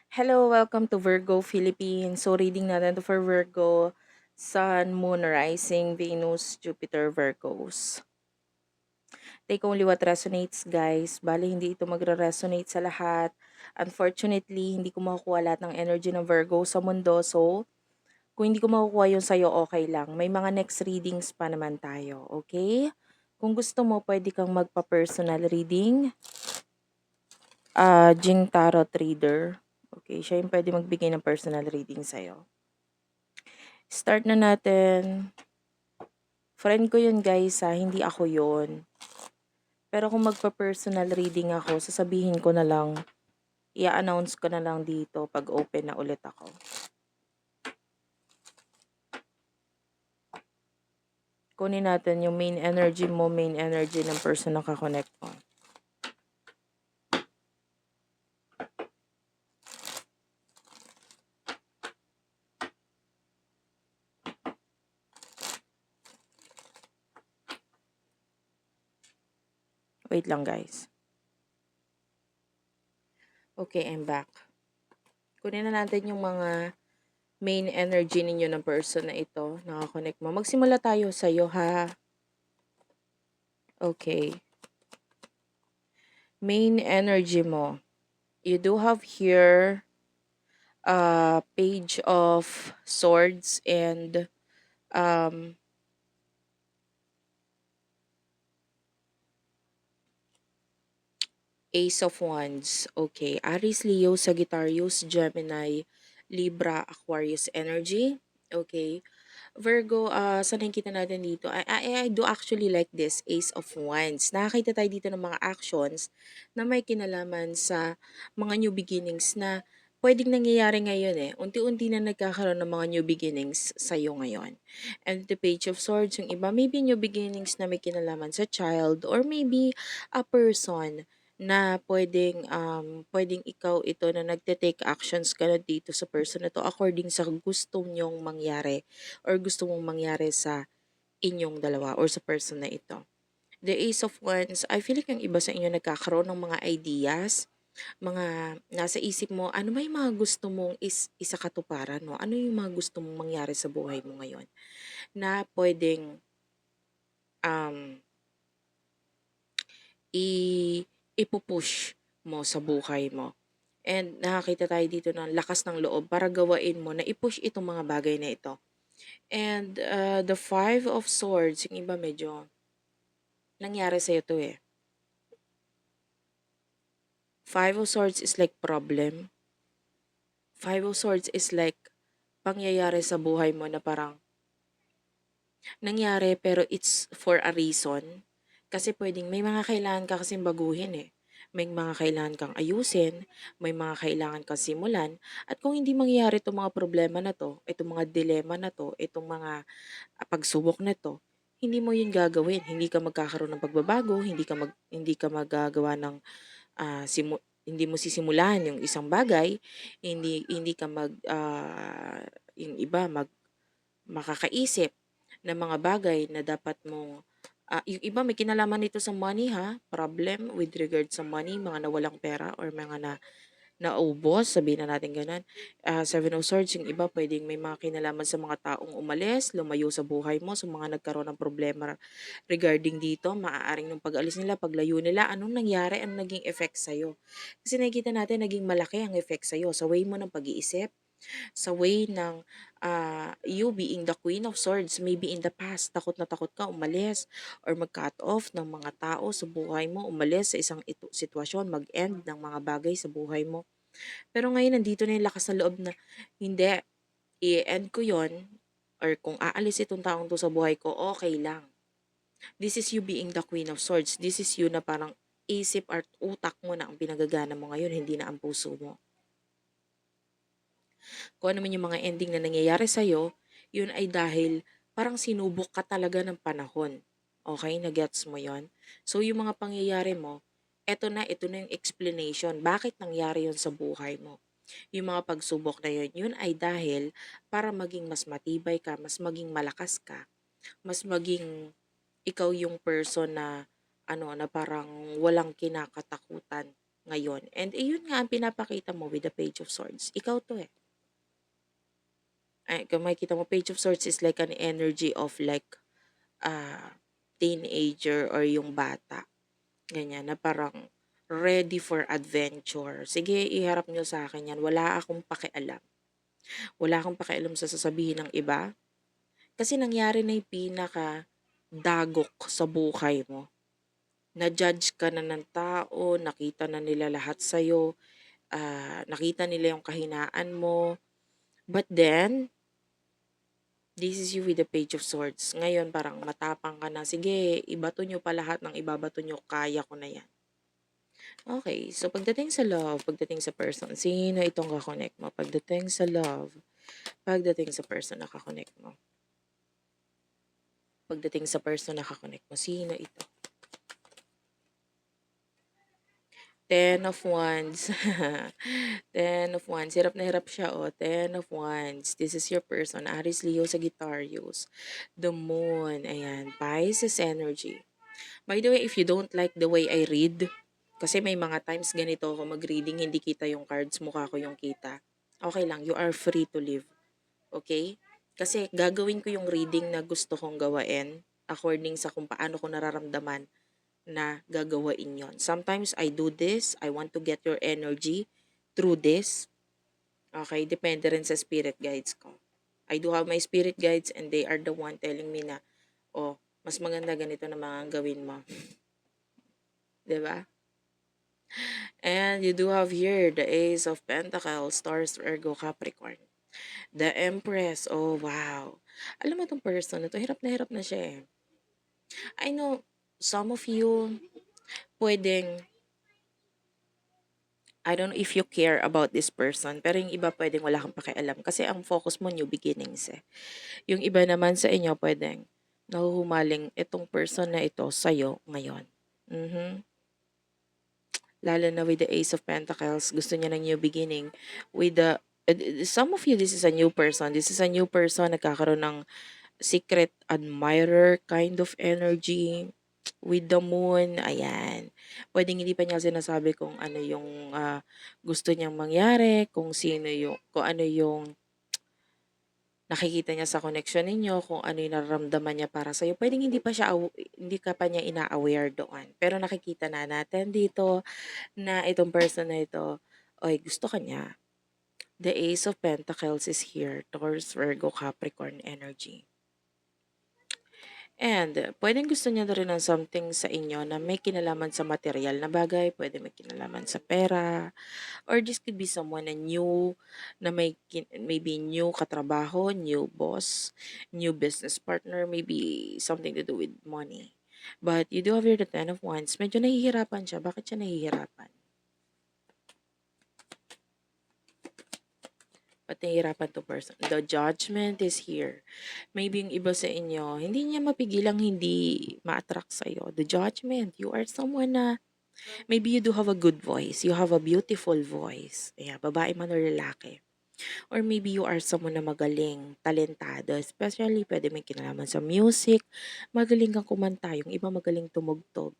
Hello, welcome to Virgo Philippines. So, reading natin to for Virgo, Sun, Moon, Rising, Venus, Jupiter, Virgos. Take only what resonates, guys. Bali, hindi ito magre-resonate sa lahat. Unfortunately, hindi ko makukuha lahat ng energy ng Virgo sa mundo. So, kung hindi ko makukuha yun sa'yo, okay lang. May mga next readings pa naman tayo, okay? Kung gusto mo, pwede kang magpa-personal reading. Jing Tarot Reader. Okay, siya yung pwede magbigay ng personal reading sa'yo. Start na natin. Friend ko yun guys hindi ako yun. Pero kung magpa-personal reading ako, sasabihin ko na lang, i-announce ko na lang dito pag open na ulit ako. Kunin natin yung main energy mo, main energy ng person na kakonect mo. Wait lang guys. Okay, I'm back. Kunin na natin yung mga main energy ninyo ng person na ito, nakakonect mo. Magsimula tayo sa'yo ha. Okay. Main energy mo. You do have here Page of Swords and Ace of Wands. Okay. Aries, Leo, Sagittarius, Gemini, Libra, Aquarius energy. Okay. Virgo, saan nakikita natin dito? I do actually like this, Ace of Wands. Nakakita tayo dito ng mga actions na may kinalaman sa mga new beginnings na pwedeng nangyayari ngayon eh. Unti-unti na nagkakaroon ng mga new beginnings sa'yo ngayon. And the Page of Swords, yung iba, maybe new beginnings na may kinalaman sa child or maybe a person na pwedeng ikaw ito na nagte-take actions ka na dito sa person na to according sa gusto nyong mangyari or gusto mong mangyari sa inyong dalawa or sa person na ito. The Ace of Wands, I feel like yung iba sa inyo nagkakaroon ng mga ideas, mga nasa isip mo, ano ba yung mga gusto mong isakatuparan, no? Ano yung mga gusto mong mangyari sa buhay mo ngayon na pwedeng um, ipupush mo sa buhay mo. And nakakita tayo dito ng lakas ng loob para gawain mo na i-push itong mga bagay na ito. And the Five of Swords, yung iba medyo nangyari sa'yo to eh. Five of Swords is like problem. Five of Swords is like pangyayari sa buhay mo na parang nangyari pero it's for a reason. Kasi pwedeng may mga kailangan ka kasing baguhin eh. May mga kailangan kang ayusin, may mga kailangan kang simulan, at kung hindi mangyayari itong mga problema na to, itong mga dilema na to, itong mga pagsubok na to, hindi mo yun gagawin. Hindi ka magkakaroon ng pagbabago, hindi ka magagawa ng hindi mo sisimulan yung isang bagay, hindi ka yung iba makakaisip ng mga bagay na dapat mong yung iba may kinalaman nito sa money ha, problem with regard sa money, mga nawalang pera or mga naubos, sabihin na natin gano'n. Seven of Swords, yung iba pwedeng may mga kinalaman sa mga taong umalis, lumayo sa buhay mo, sa mga nagkaroon ng problema regarding dito, maaaring nung pag-alis nila, paglayo nila, anong nangyari, anong naging effect sa'yo. Kasi nakikita natin, naging malaki ang effect sa'yo sa way mo ng pag-iisip, sa way ng you being the Queen of Swords, maybe in the past, takot na takot ka umalis or mag-cut off ng mga tao sa buhay mo, umalis sa isang sitwasyon, mag-end ng mga bagay sa buhay mo. Pero ngayon, nandito na yung lakas ng loob na, hindi, i-end ko yon or kung aalis itong taong to sa buhay ko, okay lang. This is you being the Queen of Swords. This is you na parang isip at utak mo na ang pinagagana mo ngayon, hindi na ang puso mo. Kung ano man yung mga ending na nangyayari sa'yo, yun ay dahil parang sinubok ka talaga ng panahon. Okay? Nagets mo yon. So, yung mga pangyayari mo, ito na yung explanation. Bakit nangyari yon sa buhay mo? Yung mga pagsubok na yun ay dahil para maging mas matibay ka, mas maging malakas ka, mas maging ikaw yung person na na parang walang kinakatakutan ngayon. And yun nga ang pinapakita mo with the Page of Swords. Ikaw to eh. Ay, kung makikita mo, Page of Swords is like an energy of like teenager or yung bata. Ganyan, na parang ready for adventure. Sige, iharap nyo sa akin yan. Wala akong pakialam. Wala akong pakialam sa sasabihin ng iba. Kasi nangyari na yung pinaka dagok sa buhay mo. Na-judge ka na ng tao, nakita na nila lahat sa'yo, nakita nila yung kahinaan mo. But then, this is you with the Page of Swords. Ngayon, parang matapang ka na. Sige, ibato nyo pa lahat ng ibabato nyo. Kaya ko na yan. Okay, so pagdating sa love, pagdating sa person, sino itong kakonect mo? Pagdating sa love, pagdating sa person na kakonect mo. Pagdating sa person na kakonect mo, sino ito? Ten of Wands. Ten of Wands. Hirap na hirap siya, oh. Ten of Wands. This is your person. Aries, Leo, Sagittarius. The Moon. Ayan. Pisces energy. By the way, if you don't like the way I read, kasi may mga times ganito ako mag-reading, hindi kita yung cards, mukha ko yung kita. Okay lang, you are free to live. Okay? Kasi gagawin ko yung reading na gusto kong gawain according sa kung paano ko nararamdaman na gagawain yon. Sometimes I do this, I want to get your energy through this. Okay? Depende rin sa spirit guides ko. I do have my spirit guides and they are the one telling me na, oh, mas maganda ganito na mga gawin mo. 'Di ba? And you do have here the Ace of Pentacles, Taurus, Virgo, Capricorn. The Empress. Oh, wow. Alam mo tong person na to, hirap na siya eh. I know some of you pwedeng, I don't know if you care about this person, pero yung iba pwedeng wala kang pakialam kasi ang focus mo new beginnings eh. Yung iba naman sa inyo pwedeng nahuhumaling itong person na ito sa'yo ngayon. Lalo na with the Ace of Pentacles, gusto niya ng new beginning. With the, some of you, this is a new person. This is a new person, nagkakaroon ng secret admirer kind of energy. With the Moon, ayan. Pwedeng hindi pa niya sinasabi kung ano yung gusto niyang mangyari, kung ano yung nakikita niya sa connection ninyo, kung ano yung nararamdaman niya para sa'yo. Pwedeng hindi ka pa niya ina-aware doon. Pero nakikita na natin dito na itong person na ito, ay gusto ka niya. The Ace of Pentacles is here, Taurus, Virgo, Capricorn energy. And pwedeng gusto niya na rin ng something sa inyo na may kinalaman sa material na bagay, pwede may kinalaman sa pera, or this could be someone na new, na maybe new katrabaho, new boss, new business partner, maybe something to do with money. But you do have here the Ten of Wands. Medyo nahihirapan siya. Bakit siya nahihirapan? Ba't nahihirapan to person? The Judgment is here. Maybe yung iba sa inyo, hindi niya mapigilang hindi ma-attract sa'yo. The Judgment, you are someone na maybe you do have a good voice. You have a beautiful voice. Yeah, babae man o lalaki. Or maybe you are someone na magaling, talentado. Especially, pwede may kinalaman sa music. Magaling kang kumanta. Yung iba magaling tumugtog.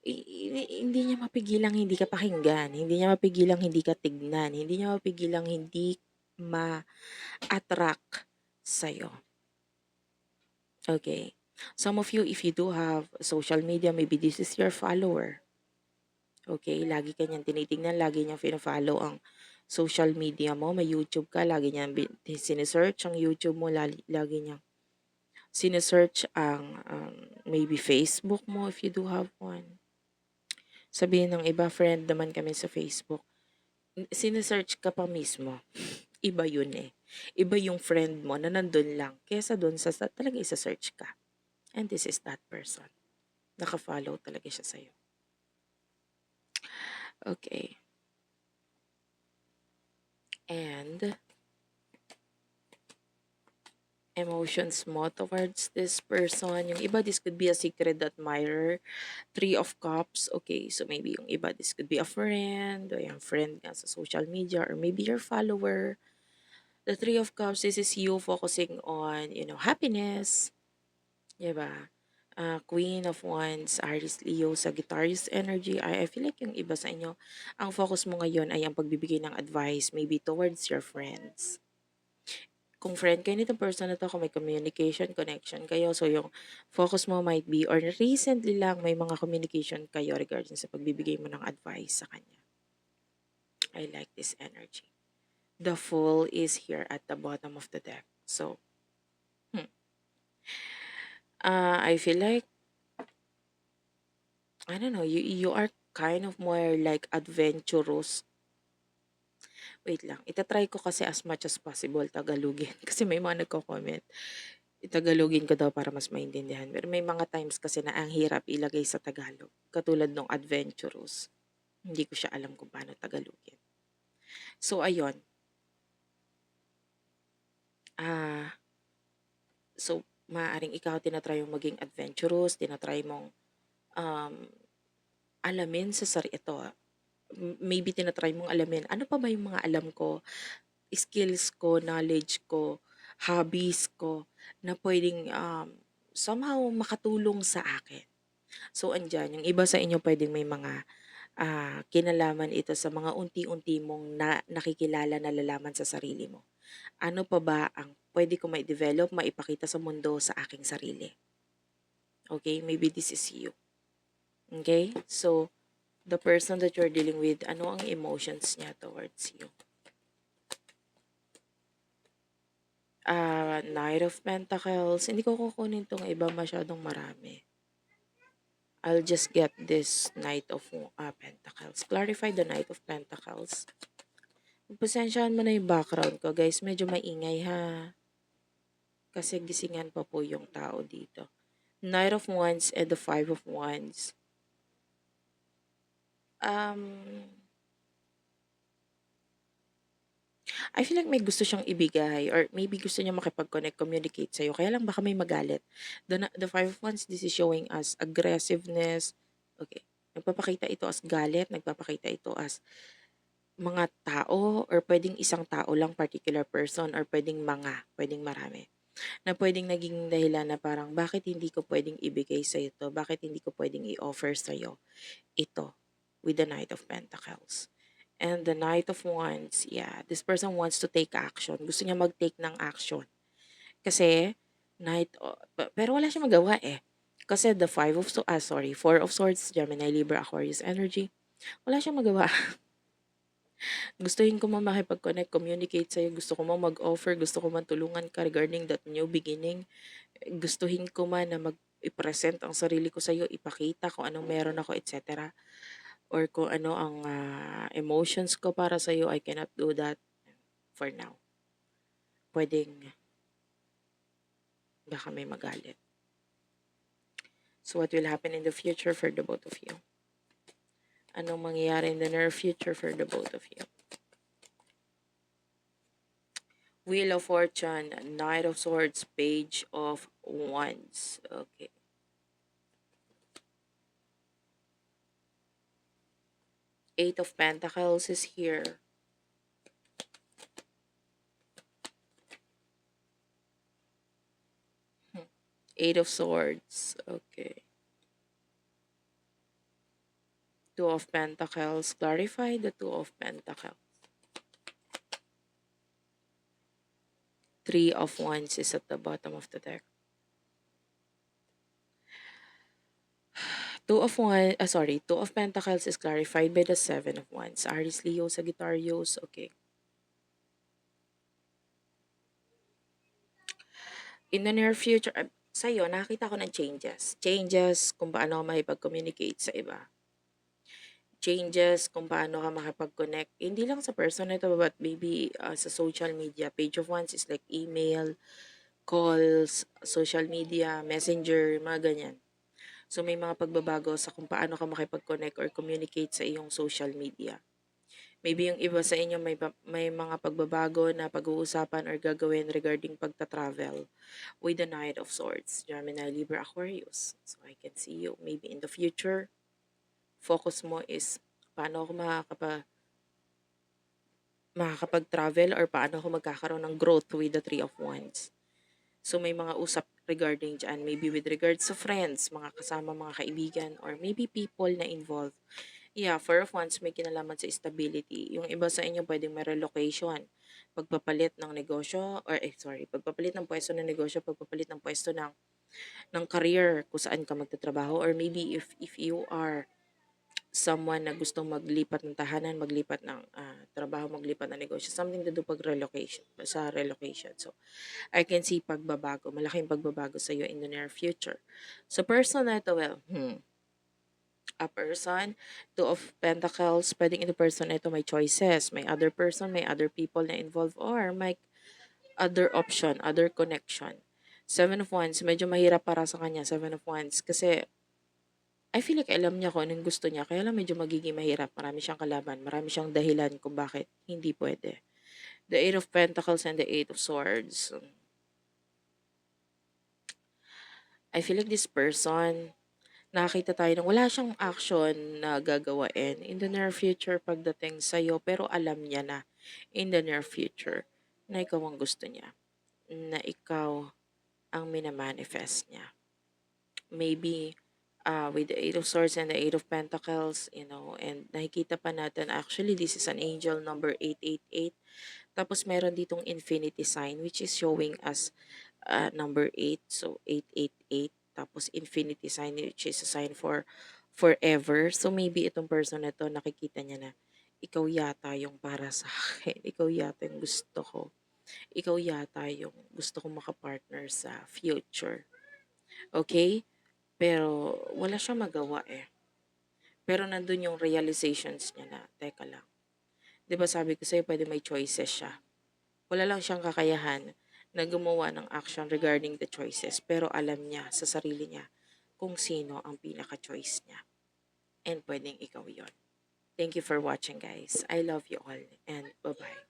Hindi niya mapigilang hindi ka pakinggan. Hindi niya mapigilang hindi ka tignan. Hindi niya mapigilang hindi ma-attract sa'yo. Okay. Some of you, if you do have social media, maybe this is your follower. Okay, lagi ka niyang tinitingnan, lagi niyang fina-follow ang social media mo. May YouTube ka, lagi niyang sinesearch ang YouTube mo, lagi niyang sinesearch ang maybe Facebook mo if you do have one. Sabihin ng iba, friend naman kami sa Facebook. Sinesearch ka pa mismo. Iba yun eh. Iba yung friend mo na nandun lang. Kesa dun sa talaga isa-search ka. And this is that person. Naka-follow talaga siya sa'yo. Okay. And emotions mo towards this person. Yung iba, this could be a secret admirer. Three of Cups. Okay, so maybe yung iba, this could be a friend. O yung friend nga sa social media. Or maybe your follower. The Three of Cups, this is you focusing on, happiness. Diba? Queen of Wands, Aries, Leo, Sagittarius energy. I feel like yung iba sa inyo, ang focus mo ngayon ay ang pagbibigay ng advice, maybe towards your friends. Kung friend kayo nitong person na to, kung may communication, connection kayo, so yung focus mo might be, or recently lang may mga communication kayo regarding sa pagbibigay mo ng advice sa kanya. I like this energy. The Fool is here at the bottom of the deck. So, I feel like, I don't know, you are kind of more like adventurous. Wait lang, itatry ko kasi as much as possible Tagalogin. Kasi may mga nagko-comment, Tagalogin ko daw para mas maintindihan. Pero may mga times kasi na ang hirap ilagay sa Tagalog. Katulad nung adventurous. Hindi ko siya alam kung paano Tagalogin. So, ayun. Ah, so, maaaring ikaw tinatry mong maging adventurous, tinatry mong um, alamin sa ito. Maybe tinatry mong alamin, ano pa ba yung mga alam ko, skills ko, knowledge ko, hobbies ko, na pwedeng somehow makatulong sa akin. So, andyan, yung iba sa inyo pwedeng may mga kinalaman ito sa mga unti-unti mong nakikilala, nalalaman sa sarili mo. Ano pa ba ang pwede ko mai-develop, maipakita sa mundo sa aking sarili? Okay, maybe this is you. Okay, so the person that you're dealing with, ano ang emotions niya towards you? Knight of Pentacles. Hindi ko kukunin tong iba, masyadong marami. I'll just get this Knight of Pentacles. Clarify the Knight of Pentacles. Pasensyahan mo na yung background ko, guys. Medyo maingay, ha? Kasi gisingan pa po yung tao dito. Knight of Wands and the Five of Wands. I feel like may gusto siyang ibigay or maybe gusto niya makipag-connect, communicate sa'yo. Kaya lang baka may magalit. The Five of Wands, this is showing us aggressiveness. Okay. Nagpapakita ito as galit, nagpapakita ito as mga tao or pwedeng isang tao lang, particular person, or pwedeng marami. Na pwedeng naging dahilan na parang bakit hindi ko pwedeng ibigay sa ito, bakit hindi ko pwedeng i-offer sa'yo ito with the Knight of Pentacles. And the Knight of Wands, yeah, this person wants to take action. Gusto niya mag-take ng action. Kasi, pero wala siyang magawa eh. Kasi the Four of Swords, Gemini, Libra, Aquarius energy, wala siyang magawa. Gustuhin ko man makipag-connect, communicate sa'yo, gusto ko man mag-offer, gusto ko man tulungan ka regarding that new beginning. Gustuhin ko man na i-present ang sarili ko sa'yo, ipakita kung anong meron ako, etc. Or kung ano ang emotions ko para sa'yo, I cannot do that for now. Pwedeng baka may magalit. So what will happen in the future for the both of you? Anong mangyayari in the near future for the both of you? Wheel of Fortune, Knight of Swords, Page of Wands. Okay. Eight of Pentacles is here. Eight of Swords. Okay. Two of Pentacles. Clarify the Two of Pentacles. Three of Wands is at the bottom of the deck. Two of Pentacles is clarified by the Seven of Wands. Aries, Leo, Sagittarius. Okay. In the near future, sa'yo, nakita ko ng changes. Changes kung paano ka makipag-communicate sa iba. Changes kung paano ka makipag-connect. Hindi lang sa person ito, but maybe sa social media. Page of Wands is like email, calls, social media, messenger, mga ganyan. So, may mga pagbabago sa kung paano ka makipag-connect or communicate sa iyong social media. Maybe yung iba sa inyo may mga pagbabago na pag-uusapan or gagawin regarding pagta-travel with the Knight of Swords, Gemini, Libra, Aquarius. So, I can see you maybe in the future. Focus mo is paano ako makakapag-travel or paano ako magkakaroon ng growth with the Three of Wands. So, may mga regarding dyan. Maybe with regards to friends, mga kasama, mga kaibigan, or maybe people na involved. Yeah, Four of Wands may kinalaman sa stability. Yung iba sa inyo pwedeng may relocation, pagpapalit ng negosyo, or pagpapalit ng pwesto ng negosyo, pagpapalit ng pwesto ng career kung saan ka magtatrabaho, or maybe if you are someone na gustong maglipat ng tahanan, maglipat ng trabaho, maglipat ng negosyo, something to do sa relocation. So, I can see pagbabago, malaking pagbabago sa iyo in the near future. So, person na ito, well, a person, Two of Pentacles, pwedeng ito person na ito may choices, may other person, may other people na involved, or may other option, other connection. Seven of Wands, medyo mahirap para sa kanya, Seven of Wands, kasi I feel like alam niya kung anong gusto niya, kaya lang medyo magiging mahirap. Marami siyang kalaban, marami siyang dahilan kung bakit hindi pwede. The Eight of Pentacles and the Eight of Swords. I feel like this person, nakakita tayo ng wala siyang action na gagawain in the near future pagdating sa'yo, pero alam niya na in the near future na ikaw ang gusto niya, na ikaw ang minamanifest niya. Maybe with the Eight of Swords and the Eight of Pentacles, and nakikita pa natin, actually, this is an angel number 888. Tapos, meron ditong infinity sign, which is showing us number 8, so 888. Tapos, infinity sign, which is a sign for forever. So, maybe itong person na to, nakikita niya na, ikaw yata yung para sa akin. Ikaw yata yung gusto ko. Ikaw yata yung gusto kong makapartner sa future. Okay? Pero wala siyang magawa eh. Pero nandun yung realizations niya na, teka lang. 'Di ba sabi ko sa'yo pwede may choices siya. Wala lang siyang kakayahan na gumawa ng action regarding the choices. Pero alam niya sa sarili niya kung sino ang pinaka-choice niya. And pwedeng ikaw yon. Thank you for watching guys. I love you all and bye-bye.